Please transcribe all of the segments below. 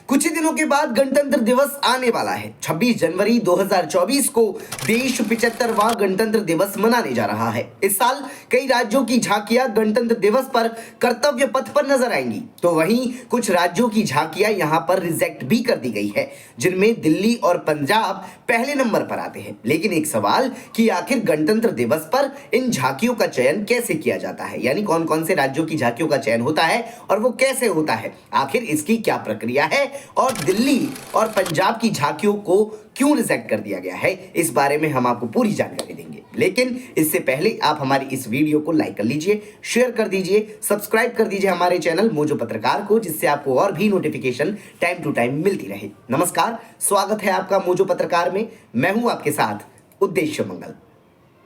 कुछ ही दिनों के बाद गणतंत्र दिवस आने वाला है। 26 जनवरी 2024 को देश 75वां गणतंत्र दिवस मनाने जा रहा है। इस साल कई राज्यों की झांकियां गणतंत्र दिवस पर कर्तव्य पथ पर नजर आएंगी, तो वहीं कुछ राज्यों की झांकियां यहां पर रिजेक्ट भी कर दी गई है, जिनमें दिल्ली और पंजाब पहले नंबर पर आते हैं। लेकिन एक सवाल कि आखिर गणतंत्र दिवस पर इन झांकियों का चयन कैसे किया जाता है, यानी कौन कौन से राज्यों की झांकियों का चयन होता है और वो कैसे होता है, आखिर इसकी क्या प्रक्रिया है और दिल्ली और पंजाब की झांकियों को क्यों रिजेक्ट कर दिया गया है, इस बारे में हम आपको पूरी जानकारी देंगे। लेकिन इससे पहले आप हमारी इस वीडियो को लाइक कर लीजिए, शेयर कर दीजिए, सब्सक्राइब कर दीजिए हमारे चैनल मोजो पत्रकार को, जिससे आपको और भी नोटिफिकेशन टाइम टू टाइम मिलती रहे। नमस्कार, स्वागत है आपका मोजो पत्रकार में। मैं हूं आपके साथ उद्देश्य मंगल।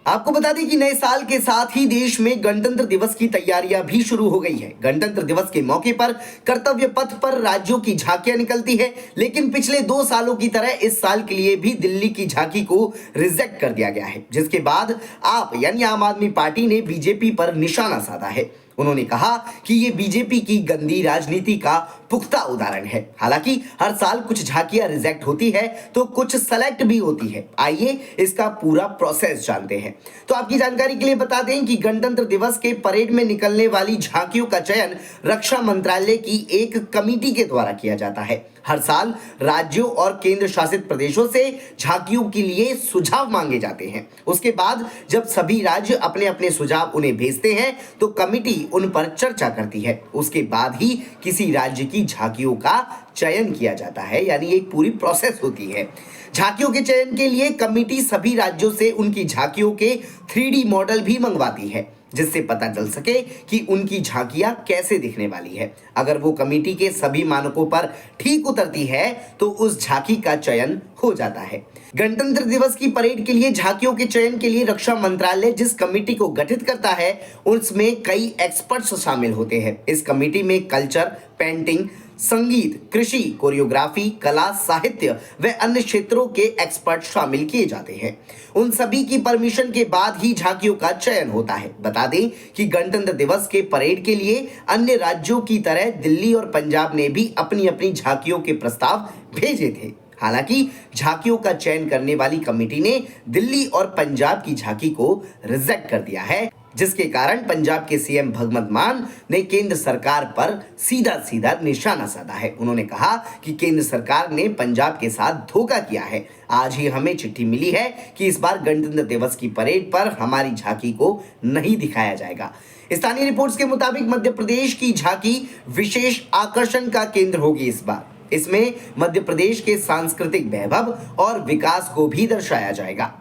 आपको बता दें कि नए साल के साथ ही देश में गणतंत्र दिवस की तैयारियां भी शुरू हो गई है। गणतंत्र दिवस के मौके पर कर्तव्य पथ पर राज्यों की झांकियां निकलती है, लेकिन पिछले 2 सालों की तरह इस साल के लिए भी दिल्ली की झांकी को रिजेक्ट कर दिया गया है, जिसके बाद आप यानी आम आदमी पार्टी ने बीजेपी पर निशाना साधा है। उन्होंने कहा कि ये बीजेपी की गंदी राजनीति का पुख्ता उदाहरण है। हालांकि हर साल कुछ झांकियां रिजेक्ट होती है तो कुछ सेलेक्ट भी होती है। आइए इसका पूरा प्रोसेस जानते हैं। तो आपकी जानकारी के लिए बता दें कि गणतंत्र दिवस के परेड में निकलने वाली झांकियों का चयन रक्षा मंत्रालय की एक कमेटी के द्वारा किया जाता है। हर साल राज्यों और केंद्र शासित प्रदेशों से झांकियों के लिए सुझाव मांगे जाते हैं। उसके बाद जब सभी राज्य अपने अपने सुझाव उन्हें भेजते हैं तो कमेटी उन पर चर्चा करती है। उसके बाद ही किसी राज्य की झांकियों का चयन किया जाता है, यानी एक पूरी प्रोसेस होती है। झांकियों के चयन के लिए कमेटी सभी राज्यों से उनकी झांकियों के 3D मॉडल भी मंगवाती है, जिससे पता चल सके कि उनकी झांकियां कैसे दिखने वाली है। अगर वो कमेटी के सभी मानकों पर ठीक उतरती है तो उस झांकी का चयन हो जाता है। गणतंत्र दिवस की परेड के लिए झांकियों के चयन के लिए रक्षा मंत्रालय जिस कमेटी को गठित करता है उसमें कई एक्सपर्ट्स शामिल होते हैं। इस कमेटी में कल्चर, पेंटिंग, संगीत, कृषि, कोरियोग्राफी, कला, साहित्य व अन्य क्षेत्रों के एक्सपर्ट शामिल किए जाते हैं। उन सभी की परमिशन के बाद ही झांकियों का चयन होता है। बता दें कि गणतंत्र दिवस के परेड के लिए अन्य राज्यों की तरह दिल्ली और पंजाब ने भी अपनी अपनी झांकियों के प्रस्ताव भेजे थे। हालांकि झांकियों का चयन करने वाली कमेटी ने दिल्ली और पंजाब की झांकी को रिजेक्ट कर दिया है, जिसके कारण पंजाब के सीएम भगवंत मान ने केंद्र सरकार पर सीधा सीधा निशाना साधा है। उन्होंने कहा कि केंद्र सरकार ने पंजाब के साथ धोखा किया है। आज ही हमें चिट्ठी मिली है कि इस बार गणतंत्र दिवस की परेड पर हमारी झांकी को नहीं दिखाया जाएगा। स्थानीय रिपोर्ट्स के मुताबिक मध्य प्रदेश की झांकी विशेष आकर्षण का केंद्र होगी इस बार। इसमें मध्य प्रदेश के सांस्कृतिक वैभव और विकास को भी दर्शाया जाएगा।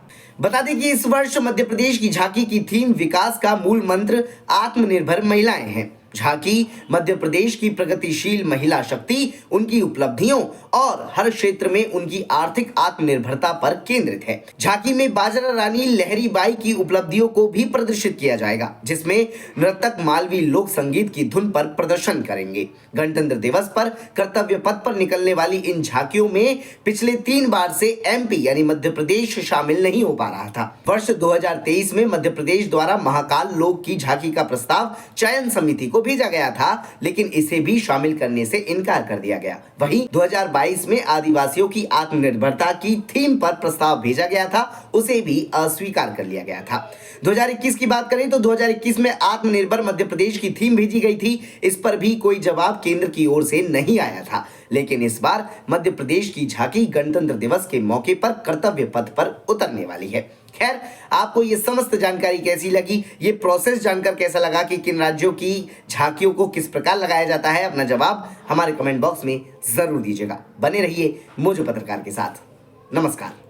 बता दें कि इस वर्ष मध्य प्रदेश की झांकी की थीम विकास का मूल मंत्र आत्मनिर्भर महिलाएं हैं। झांकी मध्य प्रदेश की प्रगतिशील महिला शक्ति, उनकी उपलब्धियों और हर क्षेत्र में उनकी आर्थिक आत्मनिर्भरता पर केंद्रित है। झांकी में बाजरा रानी लहरी बाई की उपलब्धियों को भी प्रदर्शित किया जाएगा, जिसमें नर्तक मालवी लोक संगीत की धुन पर प्रदर्शन करेंगे। गणतंत्र दिवस पर कर्तव्य पथ पर निकलने वाली इन झांकियों में पिछले 3 बार से एमपी यानी मध्य प्रदेश शामिल नहीं हो पा रहा था। वर्ष 2023 में मध्य प्रदेश द्वारा महाकाल लोक की झांकी का प्रस्ताव चयन समिति को भेजा गया था, लेकिन इसे भी शामिल करने से इनकार कर दिया गया। वहीं 2022 में आदिवासियों की आत्मनिर्भरता की थीम पर प्रस्ताव भेजा गया था, उसे भी अस्वीकार कर लिया गया था। 2021 की बात करें तो 2021 में आत्मनिर्भर मध्य प्रदेश की थीम भेजी गई थी। इस पर भी कोई जवाब केंद्र की ओर से नहीं आया था। लेकिन इस बार मध्य प्रदेश की झांकी गणतंत्र दिवस के मौके पर कर्तव्य पथ पर उतरने वाली है। खैर, आपको ये समस्त जानकारी कैसी लगी, ये प्रोसेस जानकर कैसा लगा कि किन राज्यों की झांकियों को किस प्रकार लगाया जाता है, अपना जवाब हमारे कमेंट बॉक्स में जरूर दीजिएगा। बने रहिए मोजो पत्रकार के साथ। नमस्कार।